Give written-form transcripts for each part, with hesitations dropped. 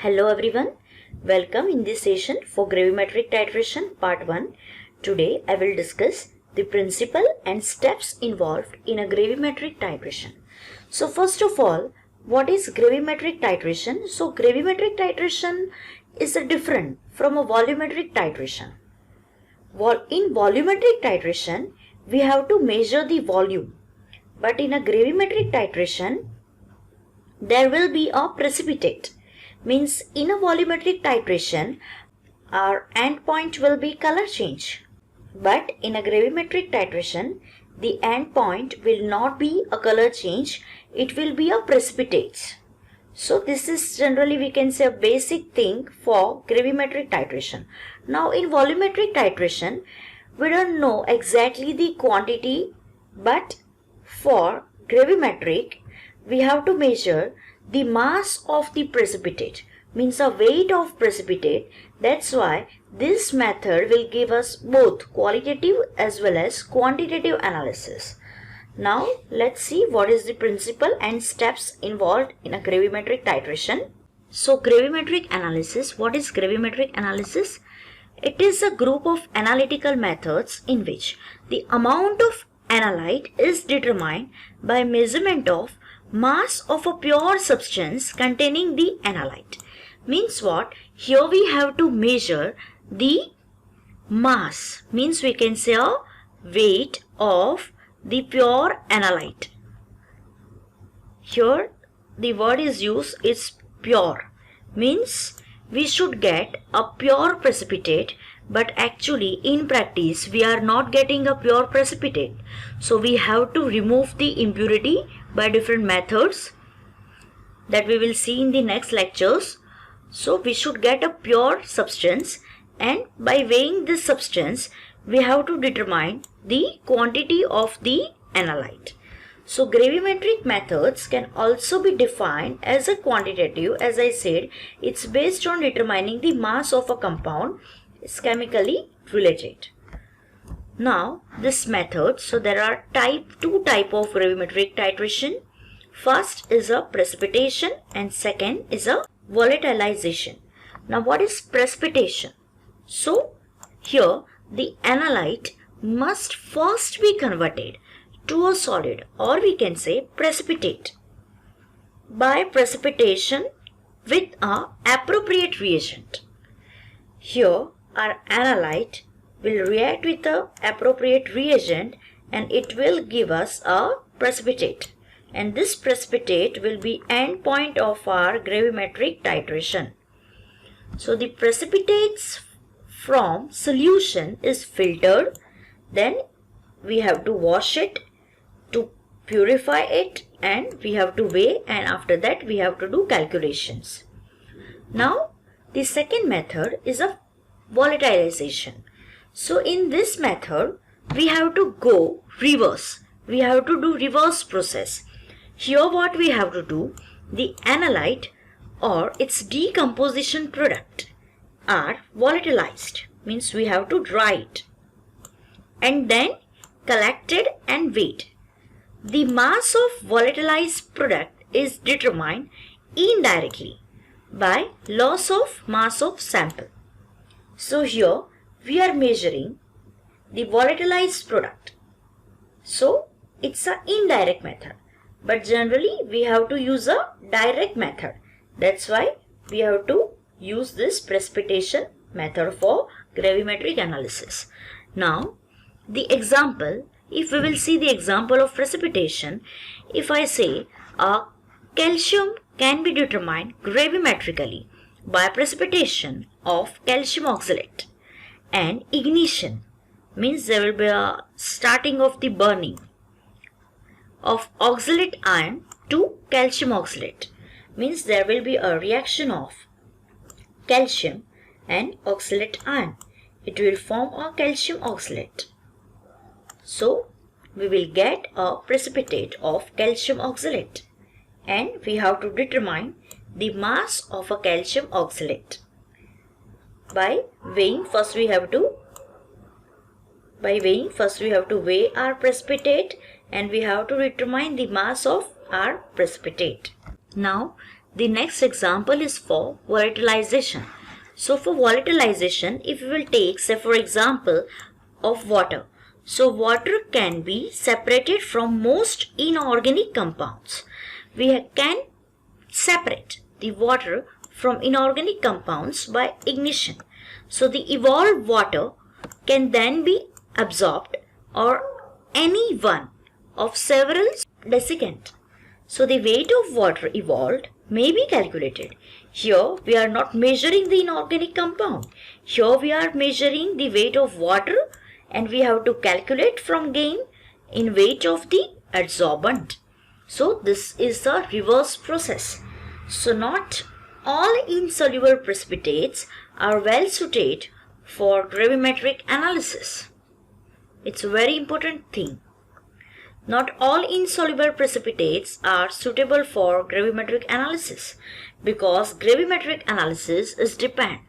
Hello everyone, welcome in this session for Gravimetric titration part 1. Today I will discuss the principle and steps involved in a gravimetric titration. So first of all, what is gravimetric titration? So gravimetric titration is different from a volumetric titration. In volumetric titration, we have to measure the volume, but in a gravimetric titration, there will be a precipitate. Means in a volumetric titration, our endpoint will be color change. But in a gravimetric titration, the endpoint will not be a color change, it will be a precipitate. So this is generally we can say a basic thing for gravimetric titration. Now in volumetric titration, we don't know exactly the quantity, but for gravimetric, we have to measure the mass of the precipitate, means the weight of precipitate. That's why this method will give us both qualitative as well as quantitative analysis. Now let's see what is the principle and steps involved in a gravimetric titration. So gravimetric analysis, what is gravimetric analysis? It is a group of analytical methods in which the amount of analyte is determined by measurement of mass of a pure substance containing the analyte. Means what? Here we have to measure the mass, means we can say a weight of the pure analyte. Here the word is used is pure, means we should get a pure precipitate, but actually in practice we are not getting a pure precipitate. So we have to remove the impurity by different methods that we will see in the next lectures. So we should get a pure substance, and by weighing this substance we have to determine the quantity of the analyte. So gravimetric methods can also be defined as a quantitative. As I said, it's based on determining the mass of a compound. It's chemically related. Now this method, so there are two type of gravimetric titration. First is a precipitation and second is a volatilization. Now what is precipitation? So here the analyte must first be converted to a solid, or we can say precipitate, by precipitation with an appropriate reagent. Here our analyte will react with the appropriate reagent and it will give us a precipitate, and this precipitate will be end point of our gravimetric titration. So the precipitates from solution is filtered, then we have to wash it to purify it, and we have to weigh, and after that we have to do calculations. Now the second method is a volatilization. So in this method we have to go reverse. We have to do reverse process. Here what we have to do, the analyte or its decomposition product are volatilized, means we have to dry it and then collected and weighed. The mass of volatilized product is determined indirectly by loss of mass of sample. So here we are measuring the volatilized product. So it's an indirect method, but generally we have to use a direct method. That's why we have to use this precipitation method for gravimetric analysis. Now the example, if we will see the example of precipitation, if I say calcium can be determined gravimetrically by precipitation of calcium oxalate and ignition, means there will be a starting of the burning of oxalate ion to calcium oxalate, means there will be a reaction of calcium and oxalate ion. It will form a calcium oxalate. So we will get a precipitate of calcium oxalate, and we have to determine the mass of a calcium oxalate by weighing. First we have to weigh our precipitate, and we have to determine the mass of our precipitate. Now The next example is for volatilization. So for volatilization, if we will take, say for example, of water. So water can be separated from most inorganic compounds. We can separate the water from inorganic compounds by ignition. So the evolved water can then be absorbed or any one of several desiccants. So the weight of water evolved may be calculated. Here we are not measuring the inorganic compound. Here we are measuring the weight of water and we have to calculate from gain in weight of the adsorbent. So this is the reverse process. So not all insoluble precipitates are well suited for gravimetric analysis. It's a very important thing. Not all insoluble precipitates are suitable for gravimetric analysis because gravimetric analysis is depend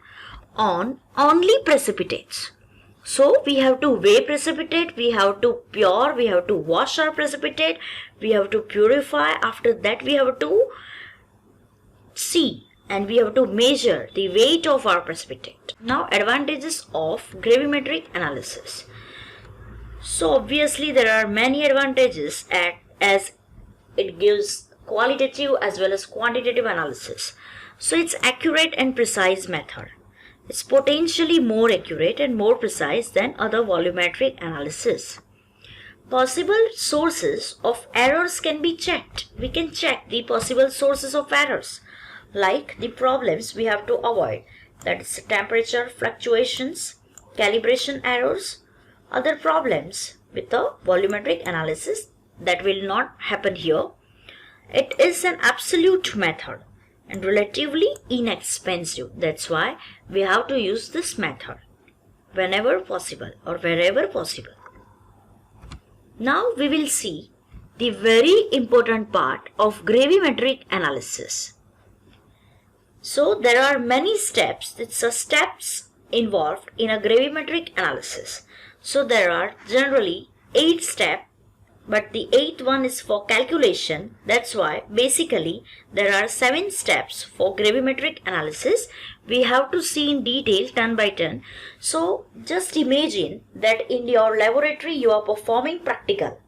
on only precipitates. So we have to weigh precipitate, we have to pure, we have to wash our precipitate, we have to purify. After that we have to see and we have to measure the weight of our precipitate. Now advantages of gravimetric analysis. So obviously there are many advantages as it gives qualitative as well as quantitative analysis. So it's accurate and precise method. It's potentially more accurate and more precise than other volumetric analysis. Possible sources of errors can be checked. We can check the possible sources of errors, like the problems we have to avoid, that is temperature fluctuations, calibration errors, other problems with the volumetric analysis that will not happen here. It is an absolute method and relatively inexpensive. That's why we have to use this method whenever possible or wherever possible. Now we will see the very important part of gravimetric analysis. So there are many steps. It's a steps involved in a gravimetric analysis. So there are generally 8 steps, but the 8th one is for calculation. That's why basically there are 7 steps for gravimetric analysis. We have to see in detail turn by turn. So just imagine that in your laboratory you are performing practical.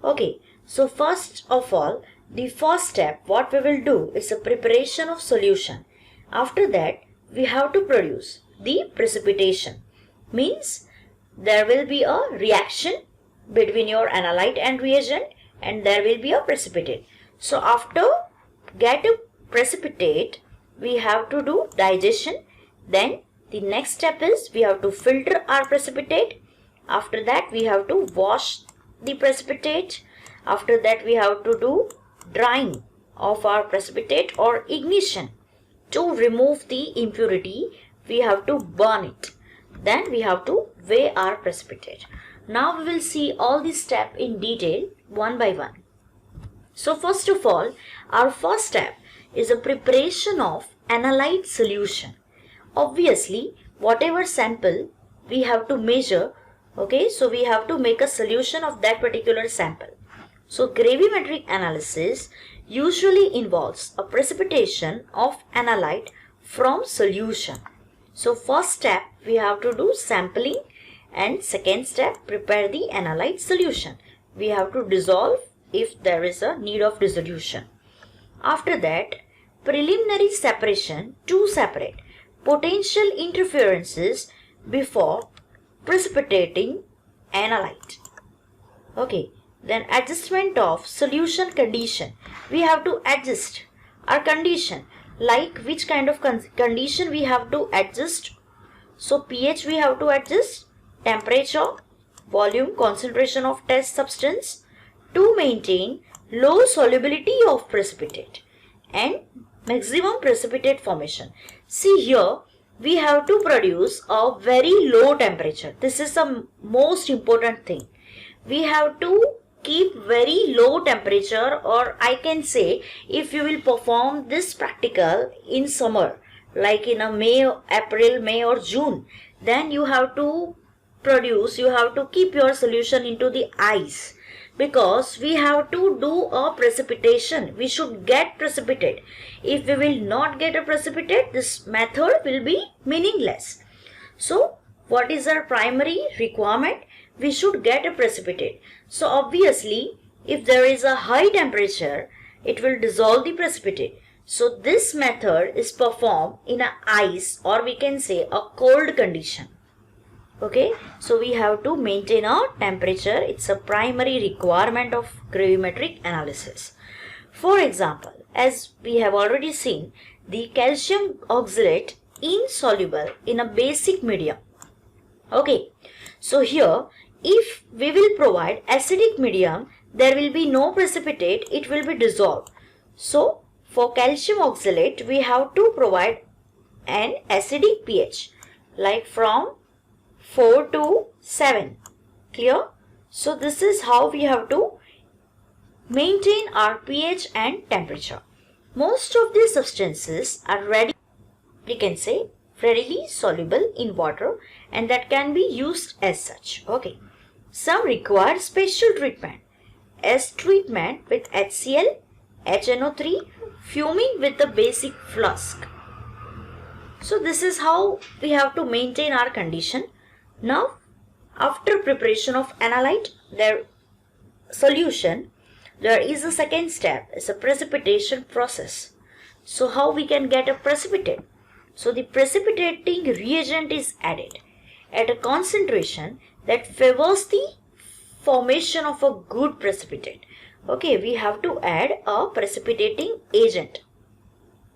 Okay, so first of all, the first step what we will do is a preparation of solution. After that we have to produce the precipitation. Means there will be a reaction between your analyte and reagent and there will be a precipitate. So after get a precipitate, we have to do digestion. Then the next step is we have to filter our precipitate. After that we have to wash the precipitate. After that we have to do drying of our precipitate or ignition. To remove the impurity, we have to burn it. Then we have to weigh our precipitate. Now we will see all these steps in detail one by one. So first of all, our first step is a preparation of analyte solution. Obviously, whatever sample we have to measure, okay, so we have to make a solution of that particular sample. So gravimetric analysis usually involves a precipitation of analyte from solution. So first step we have to do sampling and second step prepare the analyte solution. We have to dissolve if there is a need of dissolution. After that preliminary separation to separate potential interferences before precipitating analyte. Okay, then adjustment of solution condition. We have to adjust our condition, like which kind of condition we have to adjust. So pH we have to adjust, temperature, volume, concentration of test substance to maintain low solubility of precipitate and maximum precipitate formation. See here we have to produce a very low temperature. This is the most important thing. We have to keep very low temperature, or I can say if you will perform this practical in summer like in a April, May or June, then you have to produce, you have to keep your solution into the ice. because we have to do a precipitation. We should get precipitate. If we will not get a precipitate, this method will be meaningless. So what is our primary requirement? We should get a precipitate. So obviously, if there is a high temperature, it will dissolve the precipitate. So this method is performed in a ice, or we can say a cold condition. Okay, so we have to maintain a temperature. It's a primary requirement of gravimetric analysis. For example, as we have already seen, the calcium oxalate insoluble in a basic medium. Okay, so here if we will provide acidic medium, there will be no precipitate, it will be dissolved. So for calcium oxalate, we have to provide an acidic pH like from 4 to 7. Clear? So this is how we have to maintain our pH and temperature. Most of these substances are readily soluble in water, and that can be used as such. Okay. Some require special treatment, as treatment with HCl, HNO3, fuming with the basic flask. So this is how we have to maintain our condition. Now, after preparation of analyte, their solution, there is a second step, it's a precipitation process. So how we can get a precipitate? So the precipitating reagent is added at a concentration that favors the formation of a good precipitate. Okay, we have to add a precipitating agent.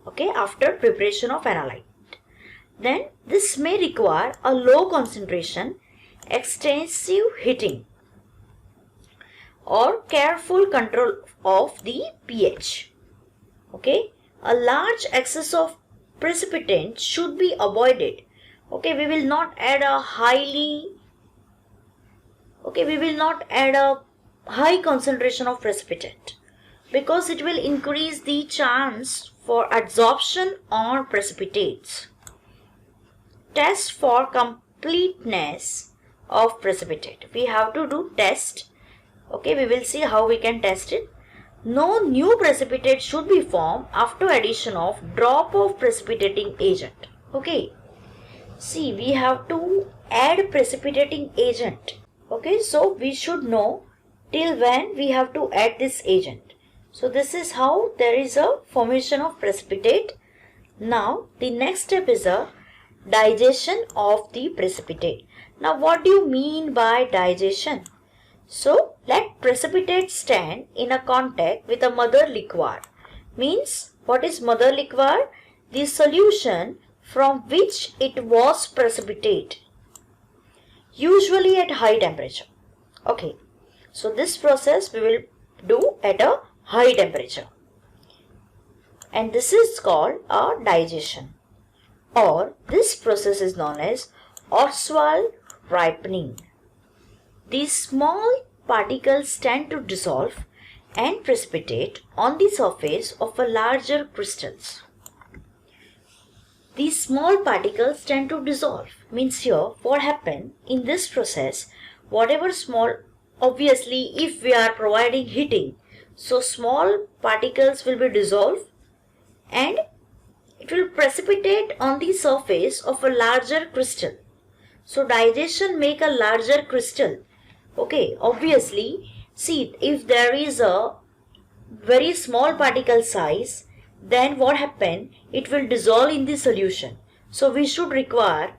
Okay, after preparation of analyte. Then this may require a low concentration, extensive heating, or careful control of the pH. Okay, a large excess of precipitant should be avoided. Okay, we will not add a high concentration of precipitant, because it will increase the chance for adsorption on precipitates. Test for completeness of precipitate. We have to do test. Okay, we will see how we can test it. No new precipitate should be formed after addition of drop of precipitating agent. Okay, see, we have to add precipitating agent. Okay, so we should know till when we have to add this agent. So this is how there is a formation of precipitate. Now the next step is a digestion of the precipitate. Now what do you mean by digestion? So let precipitate stand in a contact with a mother liquor. Means, what is mother liquor? The solution from which it was precipitate, usually at high temperature. Okay, so this process we will do at a high temperature, and this is called a digestion, or this process is known as Oswald ripening. These small particles tend to dissolve and precipitate on the surface of a larger crystals. These small particles tend to dissolve. Means here what happened in this process, whatever small, obviously if we are providing heating, so small particles will be dissolved and it will precipitate on the surface of a larger crystal. So digestion make a larger crystal. Okay, obviously, see, if there is a very small particle size, then what happen? It will dissolve in the solution. So we should require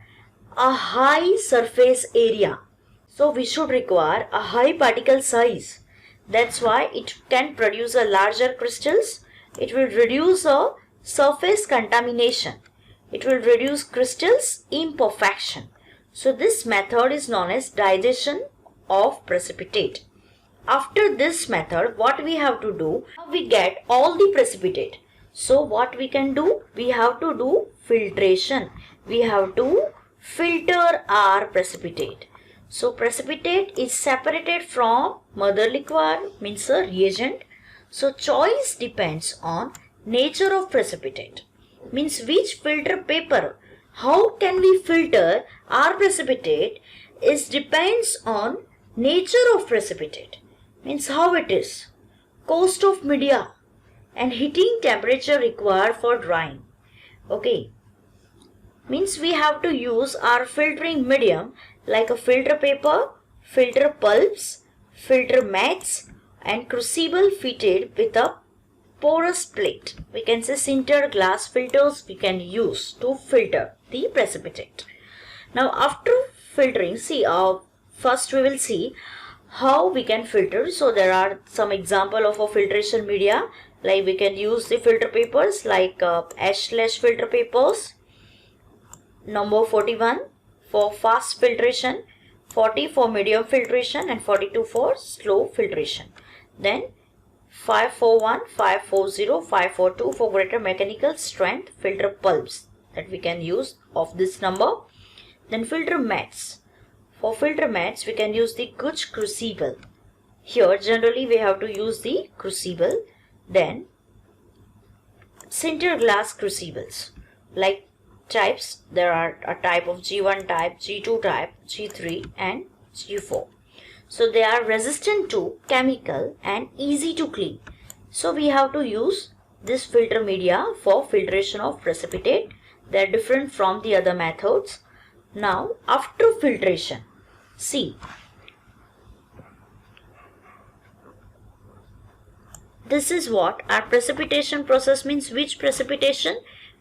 a high surface area. So we should require a high particle size. That's why it can produce a larger crystals. It will reduce a surface contamination. It will reduce crystals imperfection. So this method is known as digestion of precipitate. After this method, what we have to do, we get all the precipitate. So what we can do, we have to do filtration. We have to filter our precipitate. So precipitate is separated from mother liquor, means a reagent. So choice depends on nature of precipitate, means which filter paper. How can we filter our precipitate is depends on nature of precipitate. means how it is, cost of media and heating temperature required for drying. Okay, means we have to use our filtering medium like a filter paper, filter pulps, filter mats and crucible fitted with a porous plate. We can say sintered glass filters we can use to filter the precipitate. Now after filtering, first we will see how we can filter. So there are some example of a filtration media, like we can use the filter papers like ash-slash filter papers, number 41 for fast filtration, 40 for medium filtration and 42 for slow filtration. Then 541, 540, 542 for greater mechanical strength filter pulps that we can use of this number. Then filter mats. For filter mats we can use the Kuch crucible. Here generally we have to use the crucible. Then sintered glass crucibles, like types, there are a type of G1 type, G2 type, G3 and G4. So they are resistant to chemical and easy to clean. So we have to use this filter media for filtration of precipitate. They are different from the other methods. Now after filtration, see, this is what our precipitation process means. Which precipitation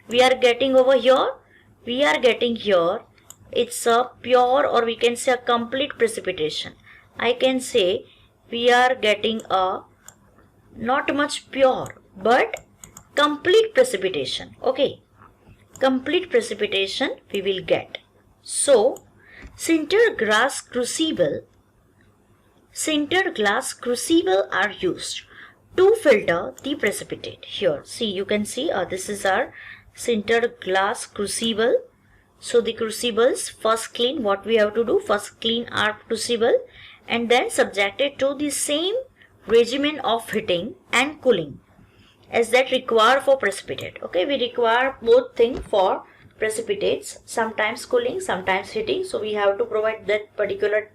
we are getting over here? We are getting here, it's a pure, or we can say a complete precipitation. I can say we are getting a not much pure but complete precipitation. Okay, complete precipitation we will get. So sintered glass crucible are used to filter the precipitate. Here see, you can see this is our sintered glass crucible. So the crucibles first clean, what we have to do, first clean our crucible and then subject it to the same regimen of heating and cooling as that required for precipitate. Okay, we require both things for precipitates, sometimes cooling, sometimes heating. So we have to provide that particular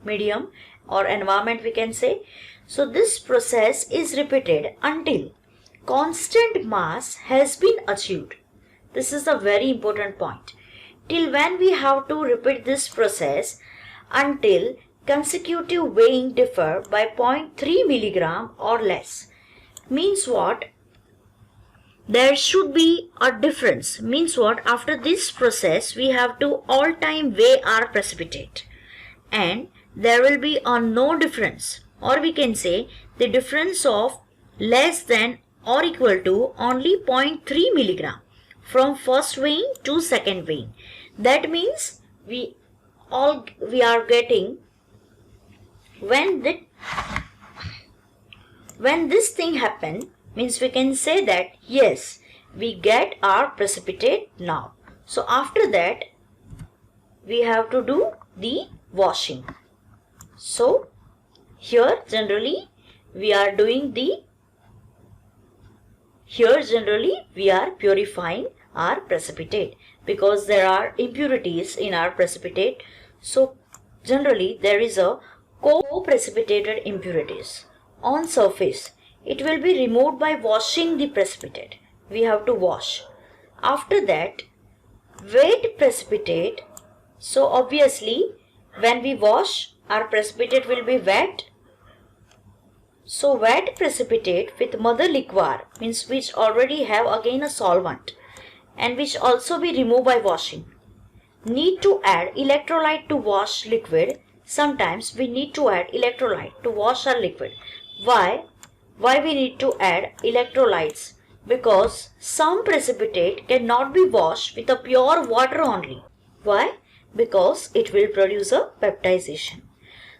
medium or environment we can say. So this process is repeated until constant mass has been achieved. This is a very important point. Till when we have to repeat this process? Until consecutive weighing differ by 0.3 milligram or less. Means what? There should be a difference. Means what? After this process we have to all time weigh our precipitate and there will be a no difference, or we can say the difference of less than or equal to only 0.3 milligram from first weighing to second weighing. That means we are getting when this thing happen, means we can say that yes, we get our precipitate now. So after that we have to do the washing. So here generally we are purifying our precipitate because there are impurities in our precipitate. So generally there is a co-precipitated impurities on surface. It will be removed by washing the precipitate. We have to wash. After that, wet precipitate. So obviously when we wash, our precipitate will be wet. So wet precipitate with mother liquor, means which already have again a solvent and which also be removed by washing. Need to add electrolyte to wash liquid. Sometimes we need to add electrolyte to wash our liquid. Why we need to add electrolytes? Because some precipitate cannot be washed with a pure water only. Why? Because it will produce a peptization.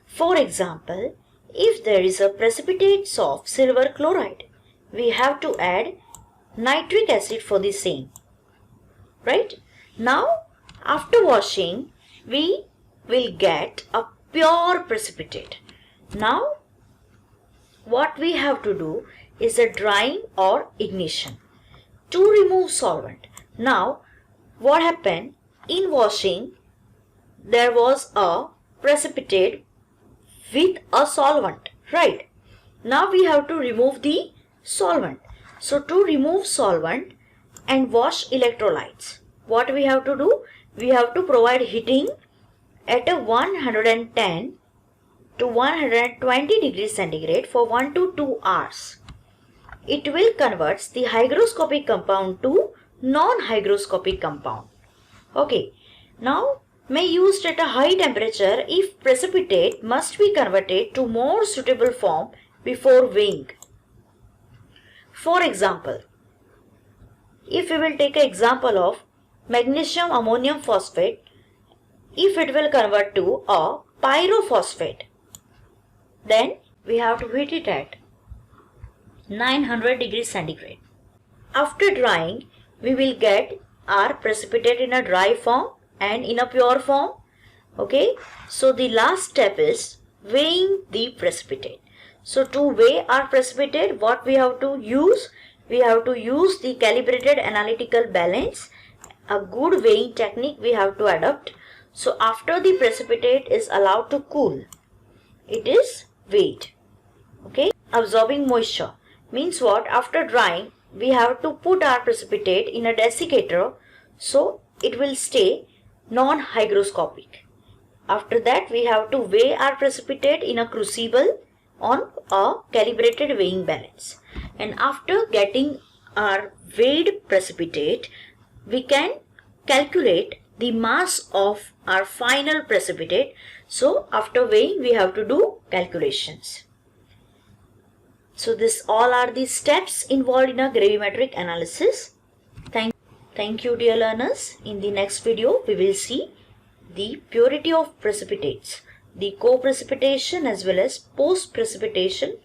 For example, if there is a precipitate of silver chloride, we have to add nitric acid for the same. Right? Now, after washing, we will get a pure precipitate. Now, what we have to do is a drying or ignition to remove solvent. Now, what happened? In washing, there was a precipitate with a solvent, right? Now we have to remove the solvent. So to remove solvent and wash electrolytes, what we have to do? We have to provide heating at a 110 to 120 degrees centigrade for 1 to 2 hours. It will convert the hygroscopic compound to non-hygroscopic compound. Okay, now may used at a high temperature if precipitate must be converted to more suitable form before weighing. For example, if we will take an example of magnesium ammonium phosphate, if it will convert to a pyrophosphate, then we have to heat it at 900 degrees centigrade. After drying, we will get our precipitate in a dry form and in a pure form. Okay, so the last step is weighing the precipitate. So to weigh our precipitate, what we have to use? We have to use the calibrated analytical balance. A good weighing technique we have to adopt. So after the precipitate is allowed to cool, it is weighed. Okay, absorbing moisture means what? After drying, we have to put our precipitate in a desiccator so it will stay non-hygroscopic. After that, we have to weigh our precipitate in a crucible on a calibrated weighing balance. And after getting our weighed precipitate, we can calculate the mass of our final precipitate. So after weighing, we have to do calculations. So this all are the steps involved in a gravimetric analysis. Thank you dear learners. In the next video, we will see the purity of precipitates, the co-precipitation as well as post-precipitation